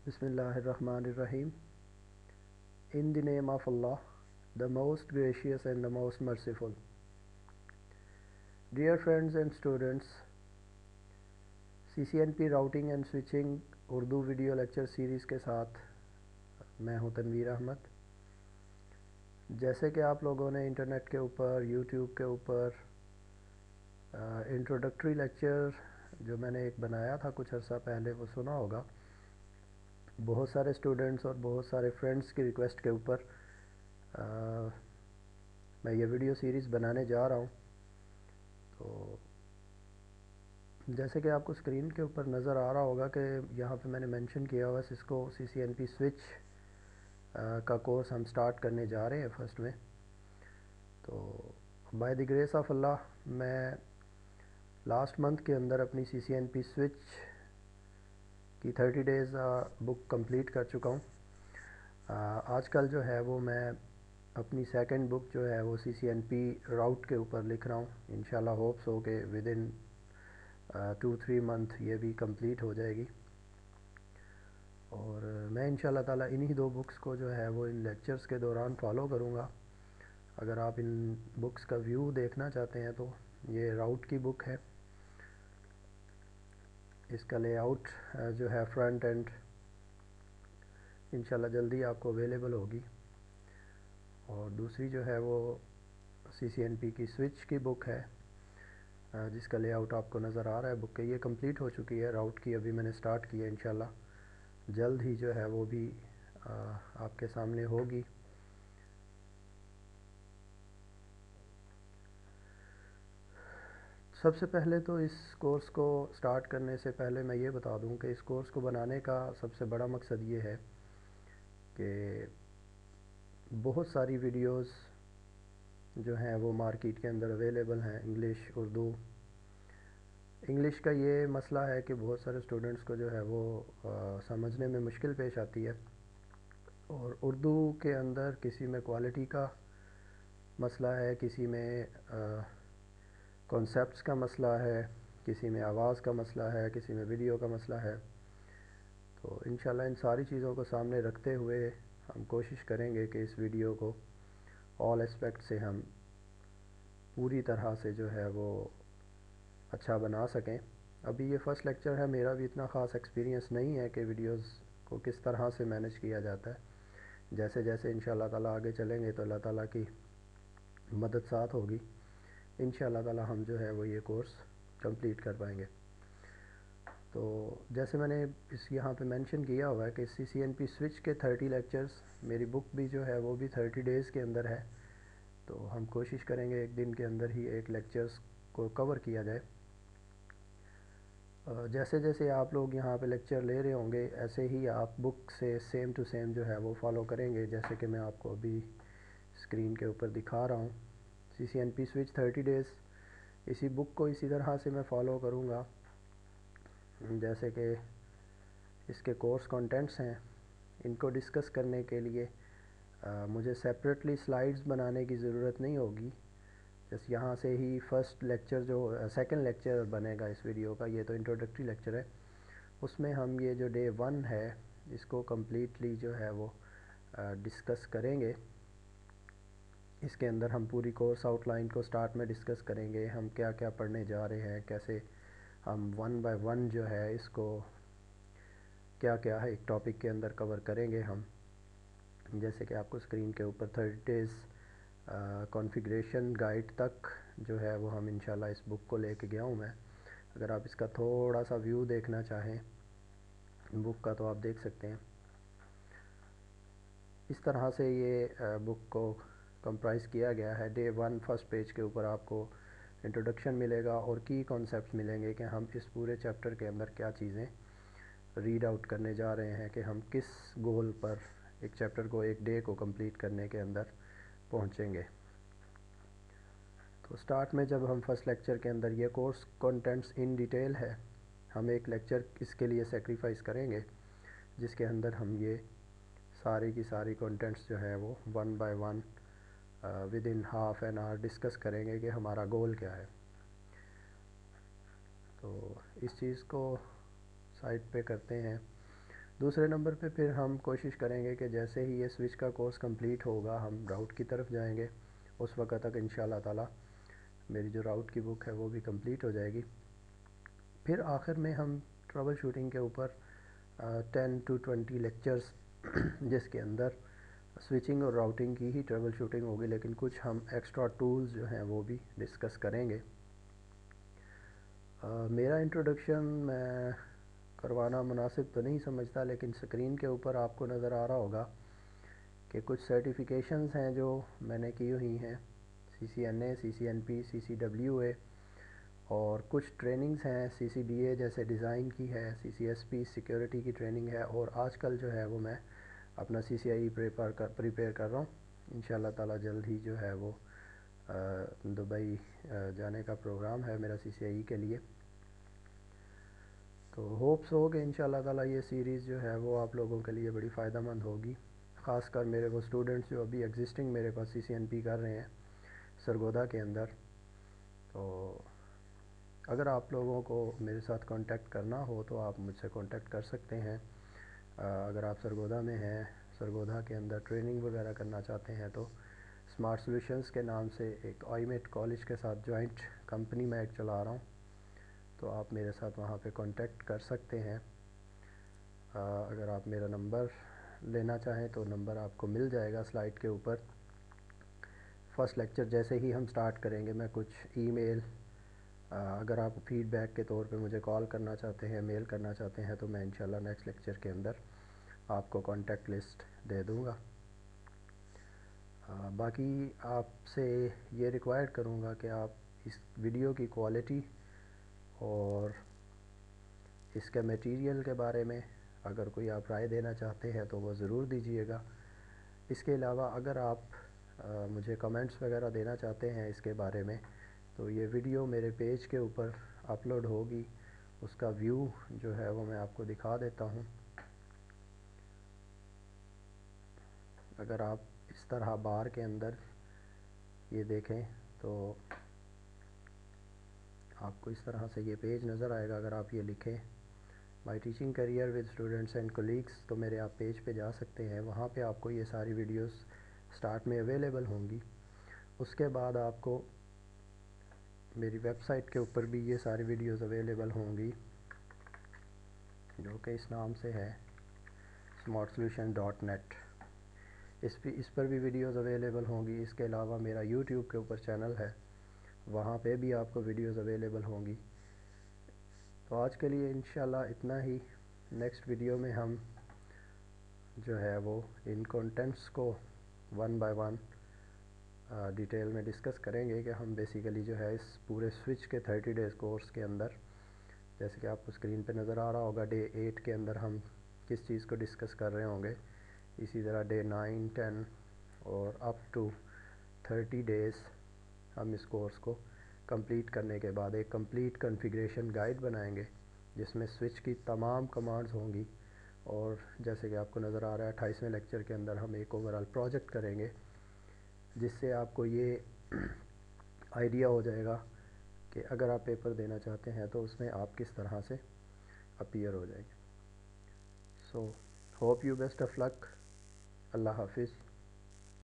Bismillah ar-Rahman ar-Rahim. In the name of Allah, the most gracious and the most merciful. Dear friends and students, CCNP routing and switching Urdu video lecture series کے ساتھ میں ہوں تنویر احمد. جیسے کہ آپ لوگوں نے انٹرنیٹ کے اوپر یوٹیوب کے اوپر انٹروڈکٹری لیکچر جو میں نے ایک بنایا تھا کچھ عرصہ پہلے وہ سنا ہوگا. بہت سارے اسٹوڈنٹس اور بہت سارے فرینڈس کی ریکویسٹ کے اوپر میں یہ ویڈیو سیریز بنانے جا رہا ہوں. تو جیسے کہ آپ کو اسکرین کے اوپر نظر آ رہا ہوگا کہ یہاں پہ میں نے مینشن کیا ہوا سسکو CCNP سوئچ کا کورس ہم سٹارٹ کرنے جا رہے ہیں فرسٹ میں. تو بائی دی گریس آف اللہ میں لاسٹ منتھ کے اندر اپنی CCNP سوئچ کی 30 ڈیز بک کمپلیٹ کر چکا ہوں. آج کل جو ہے وہ میں اپنی سیکنڈ بک جو ہے وہ CCNP راؤٹ کے اوپر لکھ رہا ہوں. انشاءاللہ ہوپس ہو کہ ود ان 2-3 منتھ یہ بھی کمپلیٹ ہو جائے گی. اور میں انشاءاللہ تعالیٰ انہی 2 بکس کو جو ہے وہ ان لیکچرز کے دوران فالو کروں گا. اگر آپ ان بکس کا ویو دیکھنا چاہتے ہیں تو یہ راؤٹ کی بک ہے. اس کا لے آؤٹ جو ہے فرنٹ اینڈ انشاءاللہ جلدی آپ کو اویلیبل ہوگی. اور دوسری جو ہے وہ CCNP کی سوئچ کی بک ہے جس کا لے آؤٹ آپ کو نظر آ رہا ہے. بک کے یہ کمپلیٹ ہو چکی ہے. راؤٹ کی ابھی میں نے سٹارٹ کی ہے. انشاءاللہ جلد ہی جو ہے وہ بھی آپ کے سامنے ہوگی. سب سے پہلے تو اس کورس کو سٹارٹ کرنے سے پہلے میں یہ بتا دوں کہ اس کورس کو بنانے کا سب سے بڑا مقصد یہ ہے کہ بہت ساری ویڈیوز جو ہیں وہ مارکیٹ کے اندر اویلیبل ہیں انگلش اردو. انگلش کا یہ مسئلہ ہے کہ بہت سارے اسٹوڈنٹس کو جو ہے وہ سمجھنے میں مشکل پیش آتی ہے. اور اردو کے اندر کسی میں کوالٹی کا مسئلہ ہے, کسی میں کانسیپٹس کا مسئلہ ہے, کسی میں آواز کا مسئلہ ہے, کسی میں ویڈیو کا مسئلہ ہے. تو انشاءاللہ ان ساری چیزوں کو سامنے رکھتے ہوئے ہم کوشش کریں گے کہ اس ویڈیو کو آل اسپیکٹ سے ہم پوری طرح سے جو ہے وہ اچھا بنا سکیں. ابھی یہ فرسٹ لیکچر ہے, میرا بھی اتنا خاص ایکسپیرینس نہیں ہے کہ ویڈیوز کو کس طرح سے مینیج کیا جاتا ہے. جیسے جیسے انشاءاللہ تعالیٰ آگے چلیں گے تو اللہ تعالیٰ کی مدد ساتھ ہوگی. انشاءاللہ تعالیٰ ہم جو ہے وہ یہ کورس کمپلیٹ کر پائیں گے. تو جیسے میں نے یہاں پہ مینشن کیا ہوا ہے کہ CCNP سوئچ کے 30 لیکچرز, میری بک بھی جو ہے وہ بھی 30 ڈیز کے اندر ہے. تو ہم کوشش کریں گے ایک دن کے اندر ہی ایک لیکچرز کو کور کیا جائے. جیسے جیسے آپ لوگ یہاں پہ لیکچر لے رہے ہوں گے ایسے ہی آپ بک سے سیم ٹو سیم جو ہے وہ فالو کریں گے, جیسے کہ میں آپ کو ابھی اسکرین کے اوپر دکھا رہا ہوں. CCNP سوئچ 30 ڈیز, اسی بک کو اسی طرح سے میں فالو کروں گا. جیسے کہ اس کے کورس کنٹینٹس ہیں, ان کو ڈسکس کرنے کے لیے مجھے سیپریٹلی سلائیڈز بنانے کی ضرورت نہیں ہوگی. جس یہاں سے ہی فرسٹ لیکچر جو سیکنڈ لیکچر بنے گا اس ویڈیو کا, یہ تو انٹروڈکٹری لیکچر ہے, اس میں ہم یہ جو ڈے 1 ہے اس کو کمپلیٹلی جو ہے وہ ڈسکس کریں گے. اس کے اندر ہم پوری کورس آؤٹ لائن کو سٹارٹ میں ڈسکس کریں گے, ہم کیا کیا پڑھنے جا رہے ہیں, کیسے ہم 1 بائی 1 جو ہے اس کو کیا کیا ہے ایک ٹاپک کے اندر کور کریں گے ہم. جیسے کہ آپ کو اسکرین کے اوپر 30 ڈیز کانفیگریشن گائیڈ تک جو ہے وہ ہم انشاءاللہ اس بک کو لے کے گیا ہوں میں. اگر آپ اس کا تھوڑا سا ویو دیکھنا چاہیں بک کا تو آپ دیکھ سکتے ہیں. اس طرح سے یہ بک کو کمپرائز کیا گیا ہے. ڈے 1 فرسٹ پیج کے اوپر آپ کو انٹروڈکشن ملے گا اور کی کانسیپٹس ملیں گے کہ ہم اس پورے چیپٹر کے اندر کیا چیزیں ریڈ آؤٹ کرنے جا رہے ہیں, کہ ہم کس گول پر ایک چیپٹر کو ایک ڈے کو کمپلیٹ کرنے کے اندر پہنچیں گے. تو سٹارٹ میں جب ہم فرسٹ لیکچر کے اندر یہ کورس کنٹینٹس ان ڈیٹیل ہے, ہم ایک لیکچر اس کے لیے سیکریفائز کریں گے جس کے اندر ہم یہ ساری کی ساری کنٹینٹس جو ہے وہ 1 by 1 with in half an hour discuss کریں گے کہ ہمارا گول کیا ہے. تو اس چیز کو سائٹ پہ کرتے ہیں. دوسرے نمبر پہ پھر ہم کوشش کریں گے کہ جیسے ہی یہ سوئچ کا کورس کمپلیٹ ہوگا ہم راؤٹ کی طرف جائیں گے. اس وقت تک انشاءاللہ تعالی میری جو راؤٹ کی بک ہے وہ بھی کمپلیٹ ہو جائے گی. پھر آخر میں ہم ٹربل شوٹنگ کے اوپر 10 to 20 لیکچرز جس کے اندر سوئچنگ اور راؤٹنگ کی ہی ٹربل شوٹنگ ہوگی، لیکن کچھ ہم ایکسٹرا ٹولز جو ہیں وہ بھی ڈسکس کریں گے. میرا انٹروڈکشن میں کروانا مناسب تو نہیں سمجھتا، لیکن سکرین کے اوپر آپ کو نظر آ رہا ہوگا کہ کچھ سرٹیفیکیشنز ہیں جو میں نے کی ہوئی ہیں، CCNA, CCNP, CCWA، اور کچھ ٹریننگز ہیں CCDA جیسے ڈیزائن کی ہے، CCSP سیکیورٹی کی ٹریننگ ہے، اور آج کل جو ہے وہ میں اپنا CCIE پریپیئر کر رہا ہوں. انشاءاللہ تعالی جلد ہی جو ہے وہ دبئی جانے کا پروگرام ہے میرا CCIE کے لیے. تو ہوپس ہو کہ انشاءاللہ تعالی یہ سیریز جو ہے وہ آپ لوگوں کے لیے بڑی فائدہ مند ہوگی، خاص کر میرے وہ اسٹوڈنٹس جو ابھی ایگزسٹنگ میرے پاس CCNP کر رہے ہیں سرگودا کے اندر. تو اگر آپ لوگوں کو میرے ساتھ کانٹیکٹ کرنا ہو تو آپ مجھ سے کانٹیکٹ کر سکتے ہیں. اگر آپ سرگودا میں ہیں، سرگودا کے اندر ٹریننگ وغیرہ کرنا چاہتے ہیں، تو اسمارٹ سولوشنز کے نام سے ایک آئیمیٹ کالج کے ساتھ جوائنٹ کمپنی میں ایک چلا رہا ہوں، تو آپ میرے ساتھ وہاں پہ کانٹیکٹ کر سکتے ہیں. اگر آپ میرا نمبر لینا چاہیں تو نمبر آپ کو مل جائے گا سلائیڈ کے اوپر. فرسٹ لیکچر جیسے ہی ہم سٹارٹ کریں گے میں کچھ ای میل، اگر آپ فیڈ بیک کے طور پہ مجھے کال کرنا چاہتے ہیں، میل کرنا چاہتے ہیں، تو میں انشاءاللہ نیکسٹ لیکچر کے اندر آپ کو کانٹیکٹ لسٹ دے دوں گا. باقی آپ سے یہ ریکوائر کروں گا کہ آپ اس ویڈیو کی کوالٹی اور اس کے میٹیریل کے بارے میں اگر کوئی آپ رائے دینا چاہتے ہیں تو وہ ضرور دیجیے گا. اس کے علاوہ اگر آپ مجھے کمنٹس وغیرہ دینا چاہتے ہیں اس کے بارے میں، تو یہ ویڈیو میرے پیج کے اوپر اپلوڈ ہوگی، اس کا ویو جو ہے وہ میں آپ کو دکھا دیتا ہوں. اگر آپ اس طرح بار کے اندر یہ دیکھیں تو آپ کو اس طرح سے یہ پیج نظر آئے گا. اگر آپ یہ لکھیں my teaching career with students and colleagues, تو میرے آپ پیج پہ جا سکتے ہیں. وہاں پہ آپ کو یہ ساری ویڈیوز سٹارٹ میں اویلیبل ہوں گی. اس کے بعد آپ کو میری ویب سائٹ کے اوپر بھی یہ ساری ویڈیوز اویلیبل ہوں گی، جو کہ اس نام سے ہے smartsolution.net. اس پر بھی ویڈیوز اویلیبل ہوں گی. اس کے علاوہ میرا یوٹیوب کے اوپر چینل ہے، وہاں پہ بھی آپ کو ویڈیوز اویلیبل ہوں گی. تو آج کے لیے انشاءاللہ اتنا ہی. نیکسٹ ویڈیو میں ہم جو ہے وہ ان کنٹینٹس کو ون بائی ون ڈیٹیل میں ڈسکس کریں گے کہ ہم بیسیکلی جو ہے اس پورے سوئچ کے 30 ڈیز کورس کے اندر، جیسے کہ آپ کو اسکرین پہ نظر آ رہا ہوگا، ڈے 8 کے اندر ہم کس چیز کو ڈسکس کر رہے ہوں گے. اسی طرح ڈے 9, 10 اور اپ ٹو 30 ڈیز ہم اس کورس کو کمپلیٹ کرنے کے بعد ایک کمپلیٹ کنفیگریشن گائیڈ بنائیں گے، جس میں سوئچ کی تمام کمانڈز ہوں گی. اور جیسے کہ آپ کو نظر آ رہا ہے 28ویں لیکچر کے اندر ہم ایک اوورال پروجیکٹ کریں گے، جس سے آپ کو یہ آئیڈیا ہو جائے گا کہ اگر آپ پیپر دینا چاہتے ہیں تو اس میں آپ کس طرح سے اپیئر ہو جائیں گے. So hope you best of luck. اللہ حافظ.